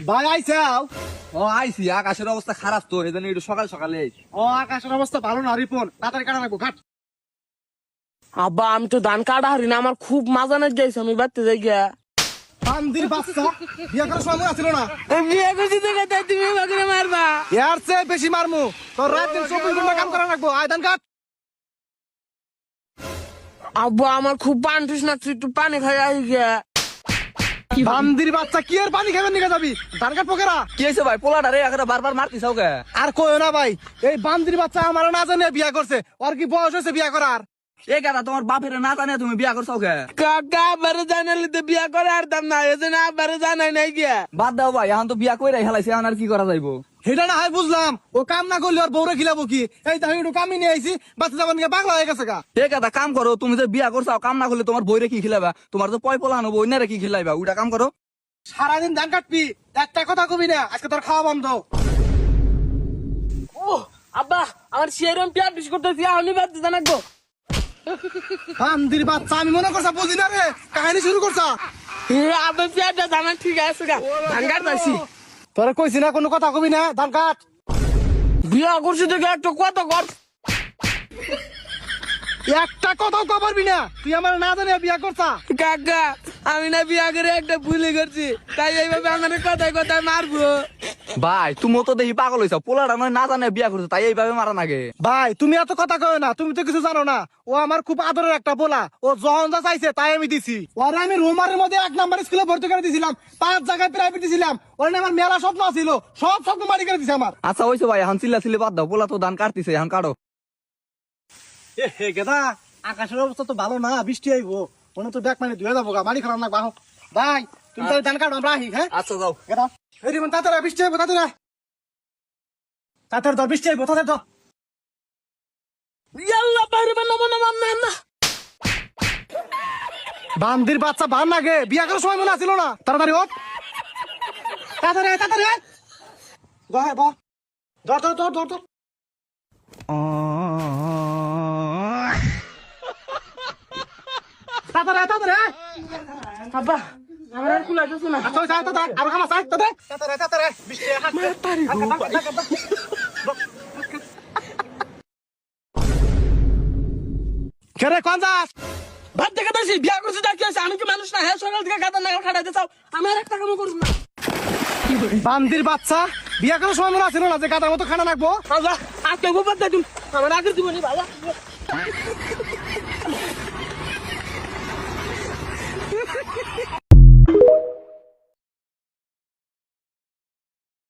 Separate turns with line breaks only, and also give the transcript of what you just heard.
ভাই আইসাও।
ও আইসি, আকাশের অবস্থা খারাপ তো, এই জন্য একটু সকাল সকালে আইছি।
ও আকাশের অবস্থা ভালো না, রিপন তাড়াতাড়ি কাটা রাখবো ঘাট।
আব্বা আমি তো ধান কাটা হারি না, আমার খুব মাজা না যাইছে, আমি বাড়তে যাই গিয়া।
বান্দির বাচ্চা, বিয়ে করার সময় মনে ছিল না?
বিয়ে করছি তো কথা, তুমি আমাকে মারবা।
এর চেয়ে বেশি মারমু, তোর রাত দিন 24 ঘন্টা কাম করা রাখবো। আয় ধান কাট।
আব্বা আমার খুব পান তৃষ্ণা, একটু পানি খাই আই গিয়া।
বান্দির বাচ্চা, কি আর পানি খাবেন নিকে যাবি? ধান কাট পোকেরা।
কি হয়েছে ভাই, পোলাটা রে এখানে বারবার মারতিস ওকে?
আর কইও না ভাই, এই বান্দির বাচ্চা আমার না জানে বিয়ে করছে। ওর কি বয়স হয়েছে বিয়ে করার?
এই কথা তোমার বাপের না জানে তুমি বিয়া করছো ওকে?
কাকা আব্বারে জানালে তো বিয়া করে আরতাম না, এজন্য আব্বারে জানাই নাই গিয়া।
বাদ দাও ভাই, এখন তো বিয়া কইরাই হেলাইছে, এখন আর কি করা যাইবো?
সেটা না হয় বুঝলাম, ও কাম না করলে ওর বউরে খিলাবো কি? এই তাই একটু কামি নিয়ে আইছি, বাচ্চা যাবার নিয়ে পাগলা হয়ে গেছে গা।
এই কথা কাম করো, তুমি যে বিয়া করছো কাম না করলে তোমার বইরে কি খিলাবা? তোমার তো পয় পোলা আনবো, অন্যরে কি খিলাইবা? ওইটা কাম করো।
সারাদিন ধান কাটবি, একটা কথা কবি না, আজকে তোর খাওয়া বন্ধ।
ও আব্বা আমার সেরম পিয়া বিশ করতেছি, আমি বাড়তে জানাবো।
বান্দির বাচ্চা, আমি মনে করছা বুঝি না রে, কাহিনী শুরু করছা।
আব্বা পিয়াটা জানা ঠিক আছে গা, ধান কাটতাছি।
তোরে কইছি না কোনো কথা কবি না, ধান কাট।
বিয়া করছি দেখে একটা কত কর।
একটা কথাও কবরবি না, তুই আমার না জানি বিয়ে করছা।
কাকা আমি না বিয়া করে একটা ভুলে করছি, তাই এইভাবে আমার কথায় কথায় মারবো।
ভাই তুমিও তো দেখি পাগল হইছো, পোলাটা নয় না জানে বিয়া করছো, তাই এইভাবে মারা নাগে?
ভাই তুমি এত কথা কয় না, তুমি তো কিছু জানো না। ও আমার খুব আদরের একটা পোলা, ও যখন যা চাইছে তাই আমি দিছি। ওরে আমি রোমারের মধ্যে 1 নাম্বার স্কুলে ভর্তি করে দিছিলাম, 5 জায়গায় প্রাইভেট দিছিলাম। ওরে নিয়ে আমার মেলা স্বপ্ন ছিল, সব স্বপ্ন মারি করে দিছে আমার।
আচ্ছা হইছে ভাই, এখন চিল্লা চিল্লি বাদ দাও, পোলা তো ধান কাটতিছে, এখন কাটো।
এ হে গেদা, আকাশের অবস্থা তো ভালো না, বৃষ্টি আইবো, মনে তো ব্যাগ মানে ধুয়ে যাবো গা, মারি খারাপ না বাহ। ভাই তুমি তাহলে ধান কাটো, আমরা আহি। হ্যাঁ
আচ্ছা যাও।
গেদা এই রিমন তাড়াতাড়ি, বৃষ্টি আইবো তাড়াতাড়ি, তাড়াতাড়ি ধর, বৃষ্টি আইবো তাড়াতাড়ি ধর।
ইয়াল্লা বাইরে বানাবো না মাম্মা না।
বান্দির বাচ্চা ভান লাগে, বিয়া করার সময় মনে ছিল না। তাড়াতাড়ি হোক, তাড়াতাড়ি আয়, তাড়াতাড়ি আয়। বহ বহ, ধর ধর ধর ধর ধর। তাড়াতাড়ি আয়, তাড়াতাড়ি আয়।
আব্বা আমার আর কুলাইতেছে না।
আচ্ছা, আয়, তাড়াতাড়ি, আরো কাম আছে, আয়, তাড়াতাড়ি, তাড়াতাড়ি, তাড়াতাড়ি আয়। বৃষ্টি আয়, হাত দে। কে রে, কোন যাস?
ভাত দেখে তো বিয়া করছি দেখি আছে, আমি কি মানুষ না? হ্যাঁ সকাল থেকে গাদা নাগাল খাটাইতে চাও, আমি আর একটা কামও করবো না।
বান্দির বাচ্চা, বিয়া করার সময় মনে ছিল না যে গাদার মতো খানা রাখবো।
আল্লাহ আজকে গোপাত দেখুন আমার আগের জীবনে ভালো।